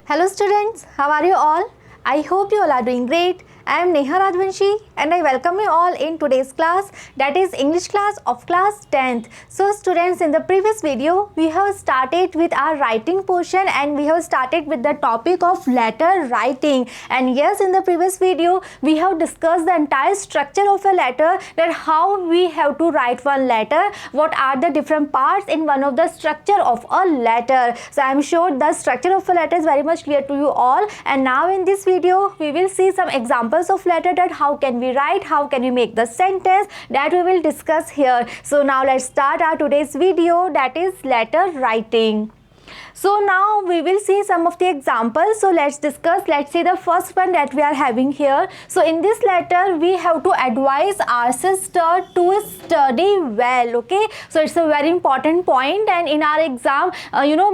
Hello students, how are you all? I hope you all are doing great. I am Neha Rajvanshi and I welcome you all in today's class, that is English class of class 10th. So students, in the previous video we have started with our writing portion and we have started with the topic of letter writing. And yes, in the previous video we have discussed the entire structure of a letter, that how we have to write one letter, what are the different parts in one of the structure of a letter. So I am sure the structure of a letter is very much clear to you all, and now in this video we will see some examples of letter, that how can we write, how can we make the sentence, that we will discuss here. So now let's start our today's video, that is letter writing. So now we will see some of the examples. So let's discuss. Let's see the first one that we are having here. So in this letter we have to advise our sister to study well. Okay, so it's a very important point, and in our exam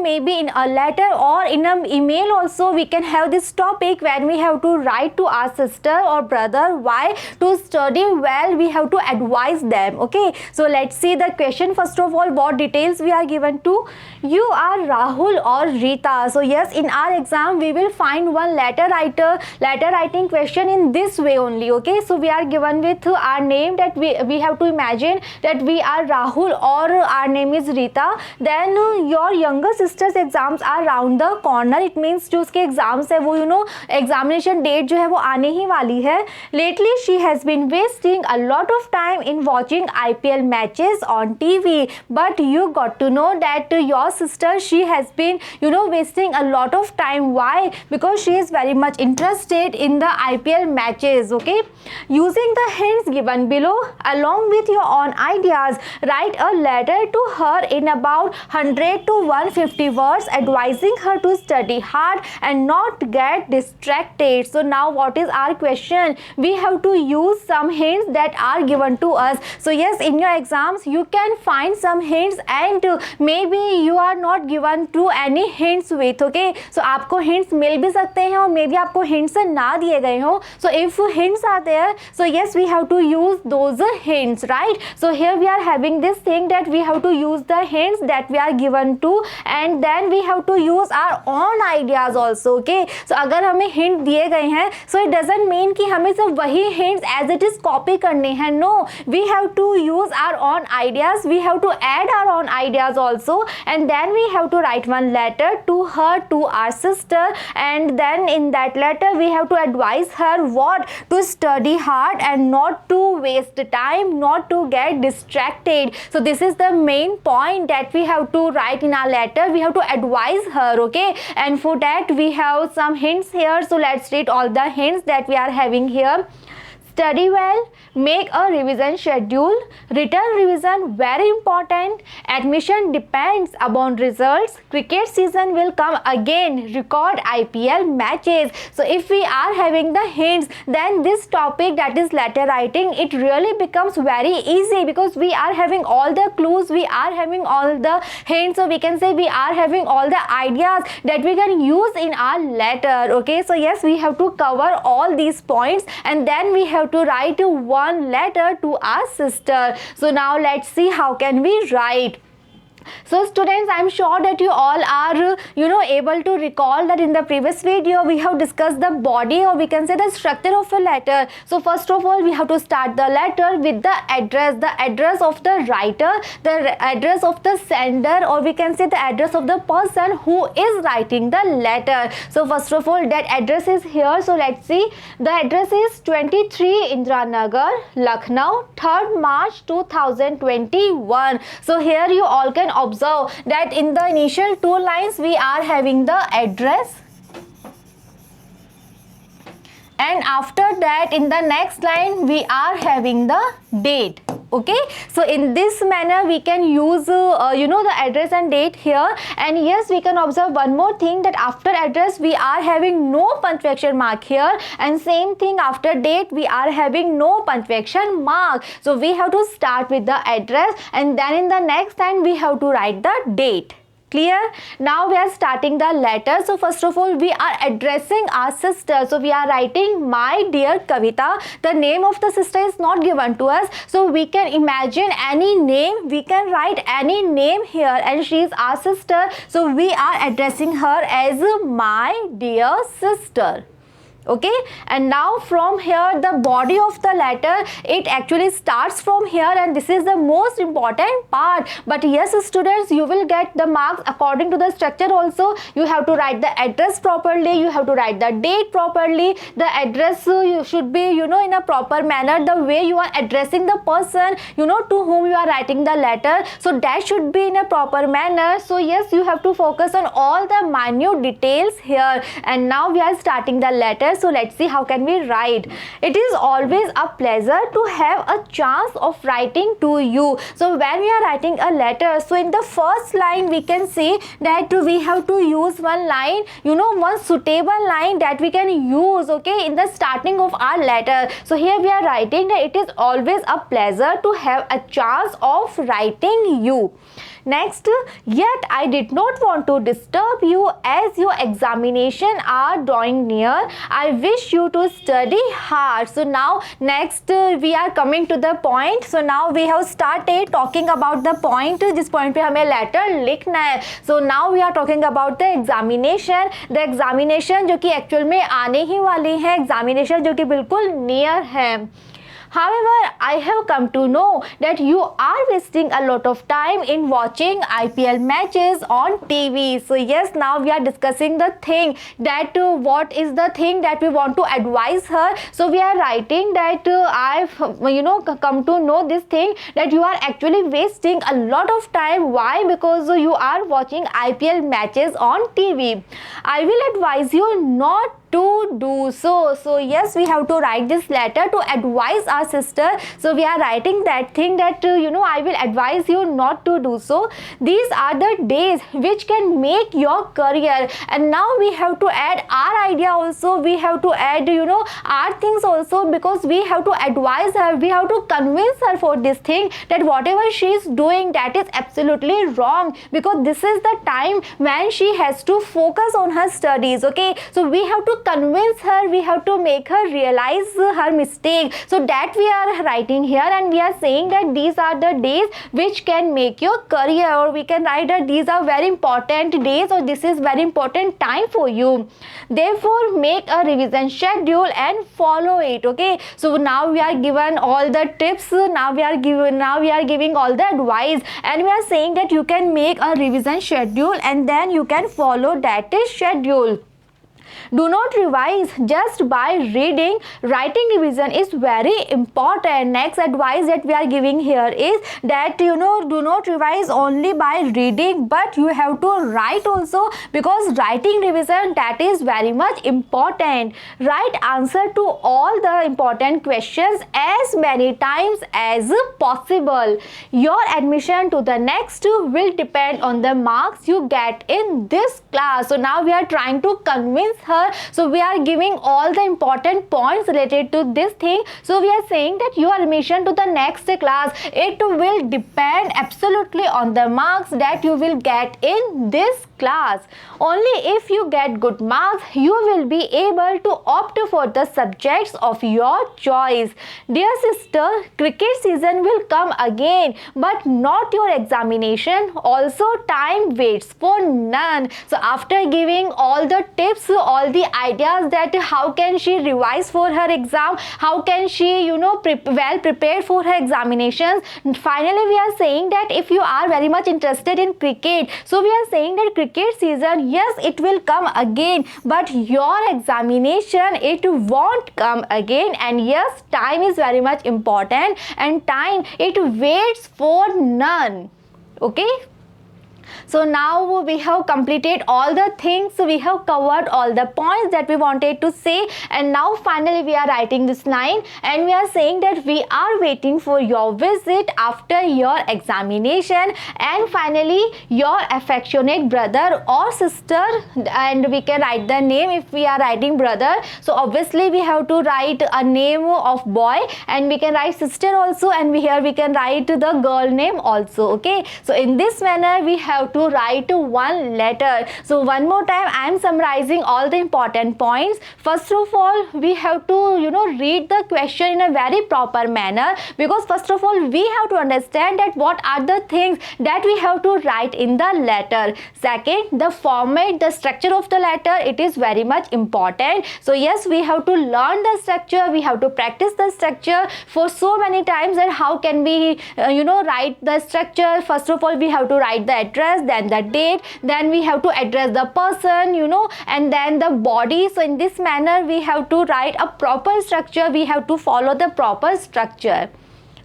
maybe in a letter or in an email also we can have this topic when we have to write to our sister or brother why to study well, we have to advise them. Okay, so let's see the question. First of all, what details we are given to. You are Rahul or Rita. So yes, in our exam we will find one letter writing question in this way only. Okay, so we are given with our name, that we have to imagine that we are Rahul or our name is Rita. Then your younger sister's exams are round the corner. It means जो उसके exams है वो examination date जो है वो आने ही वाली है. Lately she has been wasting a lot of time in watching IPL matches on TV, but you got to know that your sister, she has been wasting a lot of time. Why? Because she is very much interested in the IPL matches. Okay, using the hints given below along with your own ideas, write a letter to her in about 100 to 150 words advising her to study hard and not get distracted. So now what is our question? We have to use some hints that are given to us. So yes, in your exams you can find some hints, and maybe you are not given to any hints with. Okay, so आपको hints मिल भी सकते हैं और maybe आपको hints ना दिए गए हो. So if hints are there, so yes, we have to use those hints, right? So here we are having this thing that we have to use the hints that we are given to, and then we have to use our own ideas also. Okay, so अगर हमें hint दिए गए हैं, so it doesn't mean कि हमें सिर्फ वही hints as it is copy करने हैं. No, we have to use our own ideas. We have to add our own ideas also, and then we have to write one letter to her, to our sister, and then in that letter we have to advise her what to study hard and not to waste time, not to get distracted. So this is the main point that we have to write in our letter. We have to advise her. Okay, and for that we have some hints here. So let's read all the hints that we are having here. Study well, make a revision schedule, written revision very important, admission depends upon results, cricket season will come again, record IPL matches. So if we are having the hints, then this topic, that is letter writing, it really becomes very easy, because we are having all the clues, we are having all the hints, so we can say we are having all the ideas that we can use in our letter. Okay, so yes, we have to cover all these points, and then we have to write one letter to our sister. So now let's see how can we write. So students, I am sure that you all are able to recall that in the previous video we have discussed the body, or we can say the structure of a letter. So first of all we have to start the letter with the address of the writer, the address of the sender, or we can say the address of the person who is writing the letter. So first of all that address is here. So let's see, the address is 23 Indiranagar, Lucknow, 3rd March 2021. So here you all can observe that in the initial two lines we are having the address, and after that in the next line we are having the date. Okay, so in this manner we can use the address and date here. And yes, we can observe one more thing, that after address we are having no punctuation mark here, and same thing after date we are having no punctuation mark. So we have to start with the address, and then in the next line we have to write the date. Clear? Now we are starting the letter. So first of all, we are addressing our sister. So we are writing my dear Kavita. The name of the sister is not given to us. So we can imagine any name. We can write any name here, and she is our sister. So we are addressing her as my dear sister. Okay, and now from here the body of the letter, it actually starts from here, and this is the most important part. But yes students, you will get the marks according to the structure also. You have to write the address properly, you have to write the date properly. The address you should be in a proper manner, the way you are addressing the person to whom you are writing the letter, so that should be in a proper manner. So yes, you have to focus on all the minute details here. And now we are starting the letter. So let's see how can we write. It is always a pleasure to have a chance of writing to you. So when we are writing a letter, so in the first line we can see that we have to use one line, one suitable line that we can use, okay, in the starting of our letter. So here we are writing that it is always a pleasure to have a chance of writing you. Next, yet I did not want to disturb you as your examination are drawing near. I wish you to study hard. So now next we are coming to the point. So now we have started talking about the point. जिस point पे हमें letter लिखना है. So now we are talking about the examination. The examination जो कि actual में आने ही वाली है. Examination जो कि बिल्कुल near है. However, I have come to know that you are wasting a lot of time in watching IPL matches on TV. So yes, now we are discussing the thing that what is the thing that we want to advise her. So we are writing that I've come to know this thing that you are actually wasting a lot of time. Why? Because you are watching IPL matches on TV. I will advise you not to do so. So yes, we have to write this letter to advise our sister. So we are writing that thing that I will advise you not to do so. These are the days which can make your career. And now we have to add our idea also. We have to add our things also, because we have to advise her, we have to convince her for this thing that whatever she is doing, that is absolutely wrong, because this is the time when she has to focus on her studies. Okay, so we have to convince her, we have to make her realize her mistake. So that we are writing here, and we are saying that these are the days which can make your career, or we can write that these are very important days, or this is very important time for you. Therefore make a revision schedule and follow it. Okay, so now we are given all the tips, now we are giving all the advice, and we are saying that you can make a revision schedule and then you can follow that schedule. Do not revise just by reading. Writing revision is very important. Next advice that we are giving here is that do not revise only by reading, but you have to write also, because writing revision, that is very much important. Write answer to all the important questions as many times as possible. Your admission to the next will depend on the marks you get in this class. So now we are trying to convince her. So we are giving all the important points related to this thing. So we are saying that your admission to the next class, it will depend absolutely on the marks that you will get in this class. Only if you get good marks, you will be able to opt for the subjects of your choice. Dear sister, cricket season will come again, but not your examination. Also, time waits for none. So after giving all the tips, all the ideas that how can she revise for her exam, how can she well prepared for her examinations, finally we are saying that if you are very much interested in cricket, so we are saying that cricket season, yes, it will come again, but your examination, it won't come again. And yes, time is very much important, and time, it waits for none. Okay, so now we have completed all the things, we have covered all the points that we wanted to say, and now finally we are writing this line, and we are saying that we are waiting for your visit after your examination, and finally your affectionate brother or sister, and we can write the name if we are writing brother. So obviously we have to write a name of boy, and we can write sister also, and here we can write the girl name also. Okay, so in this manner we have to to write one letter. So one more time I am summarizing all the important points. First of all, we have to read the question in a very proper manner, because first of all we have to understand that what are the things that we have to write in the letter. Second, the format, the structure of the letter, it is very much important. So yes, we have to learn the structure, we have to practice the structure for so many times. And how can we write the structure? First of all, we have to write the address, then the date, then we have to address the person, and then the body. So in this manner we have to write a proper structure, we have to follow the proper structure.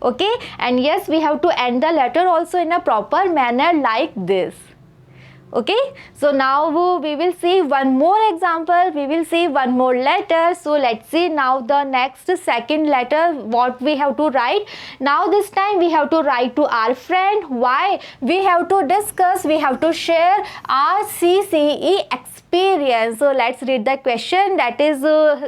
Okay, and yes, we have to end the letter also in a proper manner like this. Okay, so now we will see one more example, we will see one more letter. So let's see now the next second letter what we have to write. Now this time we have to write to our friend. Why? We have to discuss, we have to share our CCE experience. So let's read the question that is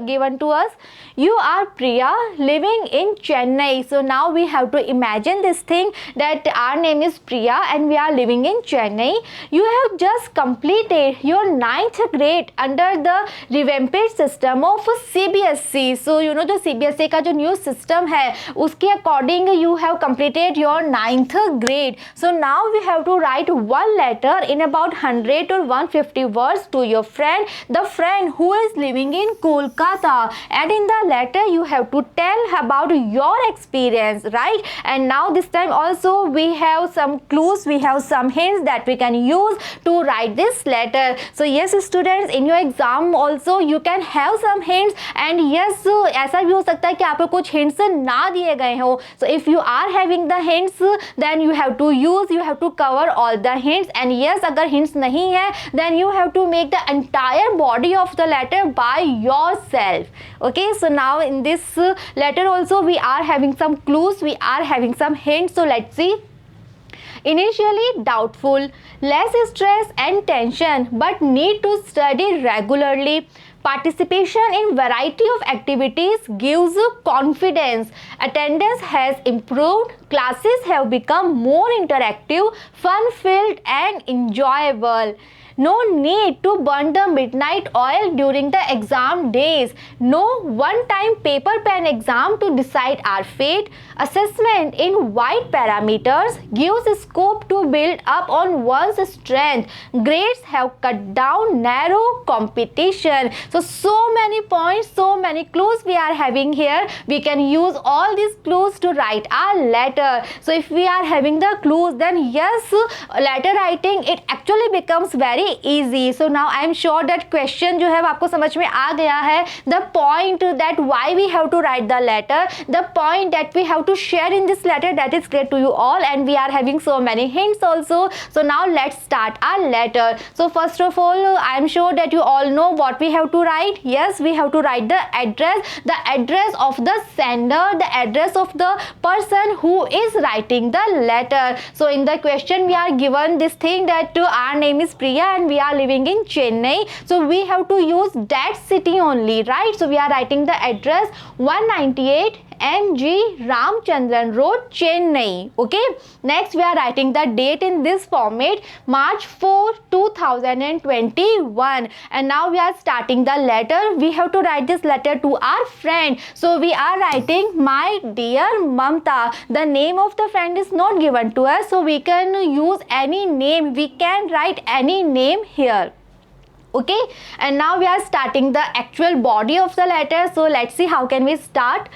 given to us. You are Priya, living in Chennai. So now we have to imagine this thing that our name is Priya and we are living in Chennai. You have just completed your 9th grade under the revamped system of CBSE. So जो CBSE का जो new system है उसके according you have completed your 9th grade. So now we have to write one letter in about 100 or 150 words to your friend, the friend who is living in Kolkata, and in the letter you have to tell about your experience, right? And now this time also we have some clues, we have some hints that we can use to write this letter. So yes students, in your exam also you can have some hints, and yes ऐसा भी हो सकता है कि आपको कुछ hints ना दिए गए हो. So if you are having the hints, then you have to use, you have to cover all the hints. And yes, अगर hints नहीं है then you have to make the entire body of the letter by yourself. Okay, so now in this letter also we are having some clues, we are having some hints. So let's see. Initially doubtful, less stress and tension, but need to study regularly. Participation in variety of activities gives confidence. Attendance has improved. Classes have become more interactive, fun-filled and enjoyable. No need to burn the midnight oil during the exam days. No one-time paper pen exam to decide our fate. Assessment in wide parameters gives scope to build up on one's strength. Grades have cut down narrow competition. So many points, so many clues we are having here. We can use all these clues to write our letter. So if we are having the clues, then yes, letter writing it actually becomes very easy. So now I am sure that question जो है आपको समझ में आ गया है. The point that why we have to write the letter, the point that we have to share in this letter, that is clear to you all, and we are having so many hints also. So now let's start our letter. So first of all, I am sure that you all know what we have to write. Yes, we have to write the address of the sender, the address of the person who is writing the letter. So in the question we are given this thing that our name is Priya and we are living in Chennai. So we have to use that city only, right? So we are writing the address 198 MG Ramchandran Road, Chennai. Okay, next we are writing the date in this format, March 4, 2021. And now we are starting the letter. We have to write this letter to our friend. So we are writing, my dear Mamta. The name of the friend is not given to us, so we can use any name. We can write any name here. Okay, and now we are starting the actual body of the letter. So let's see how can we start.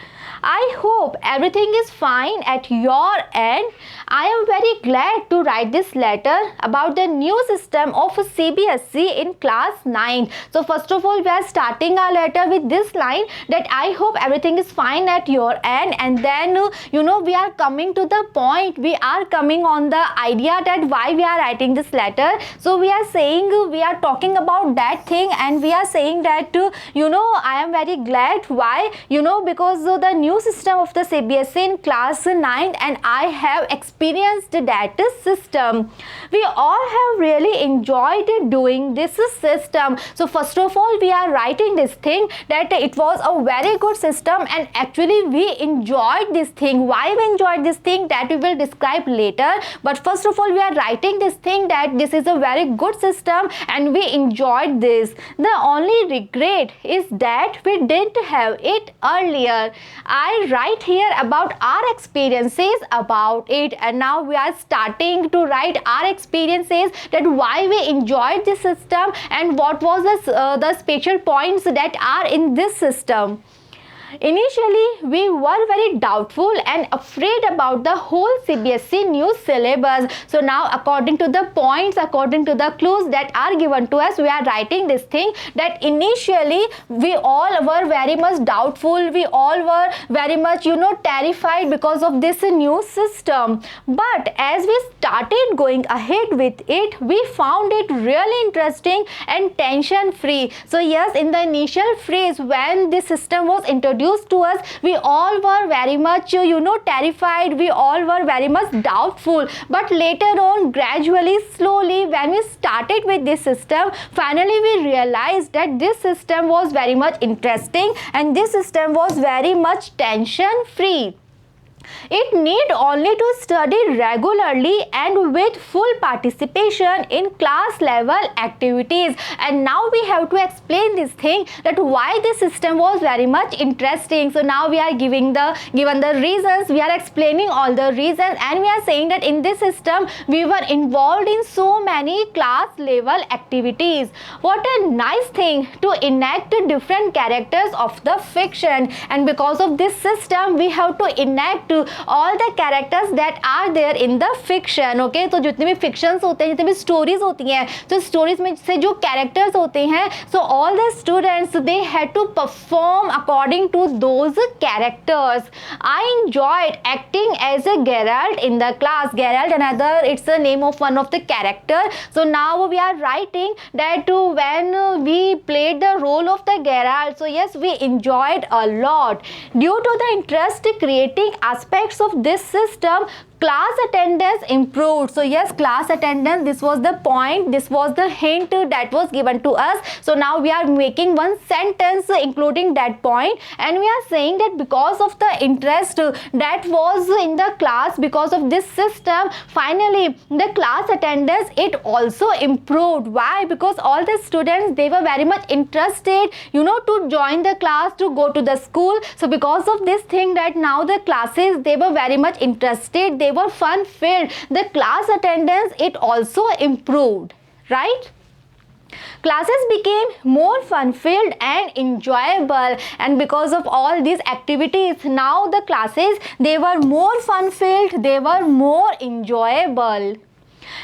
I hope everything is fine at your end. I am very glad to write this letter about the new system of CBSE in class 9. So first of all, we are starting our letter with this line that I hope everything is fine at your end, and then we are coming to the point. We are coming on the idea that why we are writing this letter. So we are saying, we are talking about about that thing, and we are saying that I am very glad. Why? Because the new system of the CBSE in class 9, and I have experienced that system. We all have really enjoyed doing this system. So first of all, we are writing this thing that it was a very good system, and actually we enjoyed this thing. Why we enjoyed this thing, that we will describe later. But first of all, we are writing this thing that this is a very good system and we enjoyed this. The only regret is that we didn't have it earlier. I write here about our experiences about it, and now we are starting to write our experiences, that why we enjoyed this system and what was the special points that are in this system. Initially, we were very doubtful and afraid about the whole CBSE new syllabus. So now, according to the points, according to the clues that are given to us, we are writing this thing that initially we all were very much doubtful. We all were very much, terrified because of this new system. But as we started going ahead with it, we found it really interesting and tension-free. So yes, in the initial phase when this system was introduced to us, we all were very much terrified. We all were very much doubtful, but later on, gradually, slowly, when we started with this system, finally we realized that this system was very much interesting and this system was very much tension free. It need only to study regularly and with full participation in class level activities. And now we have to explain this thing, that why this system was very much interesting. So now we are given the reasons, we are explaining all the reasons, and we are saying that in this system we were involved in so many class level activities. What a nice thing to enact different characters of the fiction, and because of this system we have to enact all the characters that are there in the fiction. Okay, तो जितने भी fictions होते हैं, जितने भी stories होती हैं, तो stories में से जो characters होते हैं, so all the students they had to perform according to those characters. I enjoyed acting as a Geralt in the class. Geralt, another, it's the name of one of the character. So now we are writing that when we played the role of the Geralt, so yes, we enjoyed a lot. Due to the interest creating aspects of this system, class attendance improved. So yes, class attendance, this was the point, this was the hint that was given to us. So now we are making one sentence including that point, and we are saying that because of the interest that was in the class, because of this system, finally the class attendance, it also improved. Why? Because all the students, they were very much interested to join the class, to go to the school. So because of this thing, that now the classes, they were very much interested, they were fun filled, the class attendance, it also improved, right? Classes became more fun filled and enjoyable, and because of all these activities, now the classes, they were more fun filled, they were more enjoyable.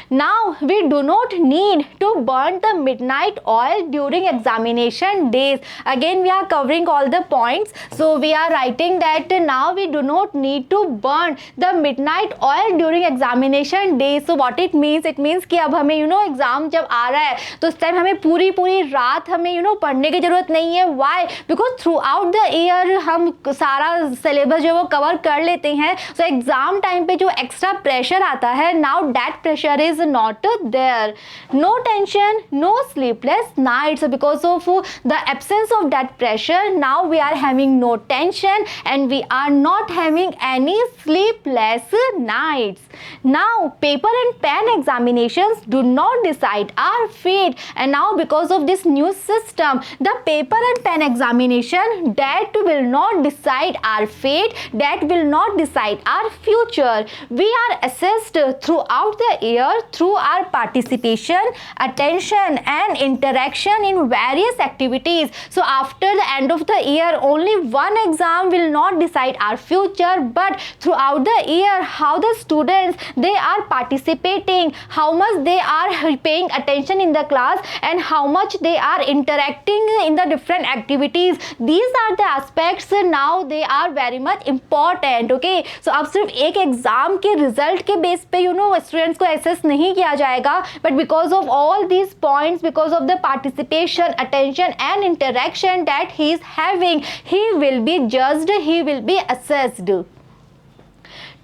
Now we do not need to burn the midnight oil during examination days. Again we are covering all the points. So we are writing that now we do not need to burn the midnight oil during examination days. So what it means? It means कि अब हमें exam जब आ रहा है तो उस time हमें पूरी रात हमें पढ़ने की जरूरत नहीं है. Why? Because throughout the year हम सारा सिलेबस जो वो कवर कर लेते हैं. So एग्जाम टाइम पे जो एक्स्ट्रा प्रेशर आता है, now that pressure is not there. No tension, no sleepless nights. So because of the absence of that pressure, now we are having no tension and we are not having any sleepless nights. Now paper and pen examinations do not decide our fate, and now because of this new system, the paper and pen examination, that will not decide our fate, that will not decide our future. We are assessed throughout the year through our participation, attention and interaction in various activities. So after the end of the year, only one exam will not decide our future, but throughout the year, how the students, they are participating, how much they are paying attention in the class, and how much they are interacting in the different activities. These are the aspects, now they are very much important. Okay, so अब सिर्फ एक exam के result के base पे students को assess marks नहीं किया जाएगा, but because of all these points, because of the participation, attention and interaction that he is having, he will be judged, he will be assessed.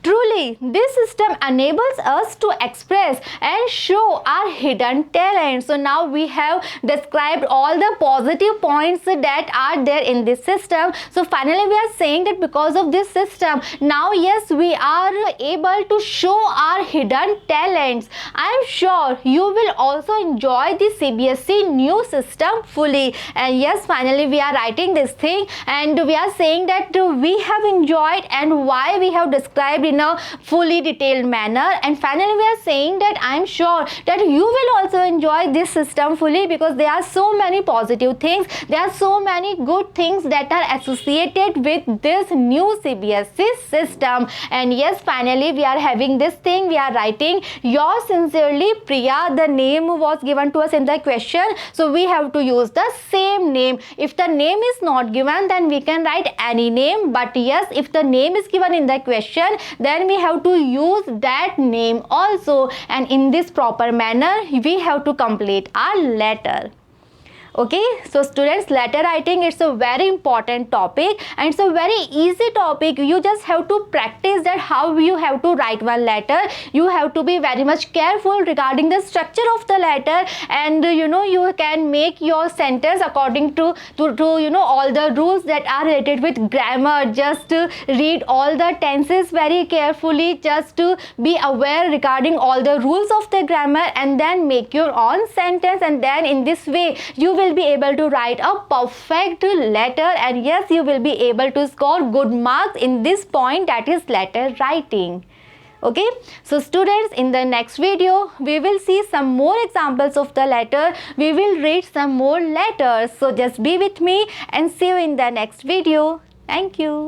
Truly, this system enables us to express and show our hidden talent. So now we have described all the positive points that are there in this system. So finally we are saying that because of this system, now yes, we are able to show our hidden talents. I am sure you will also enjoy the CBSE new system fully. And yes, finally we are writing this thing and we are saying that we have enjoyed and why we have described in a fully detailed manner. And finally we are saying that I am sure that you will also enjoy this system fully, because there are so many positive things, there are so many good things that are associated with this new CBSE system. And yes, finally we are having this thing, we are writing yours sincerely Priya. The name was given to us in the question, so we have to use the same name. If the name is not given, then we can write any name, but yes, if the name is given in the question, then we have to use that name also, and in this proper manner we have to complete our letter. Okay, so students, letter writing, it's a very important topic and it's a very easy topic. You just have to practice that how you have to write one letter. You have to be very much careful regarding the structure of the letter, and you can make your sentence according to all the rules that are related with grammar. Just read all the tenses very carefully, just to be aware regarding all the rules of the grammar, and then make your own sentence, and then in this way you will be able to write a perfect letter, and yes, you will be able to score good marks in this point, that is letter writing. Okay, so students, in the next video we will see some more examples of the letter, we will read some more letters. So just be with me and see you in the next video. Thank you.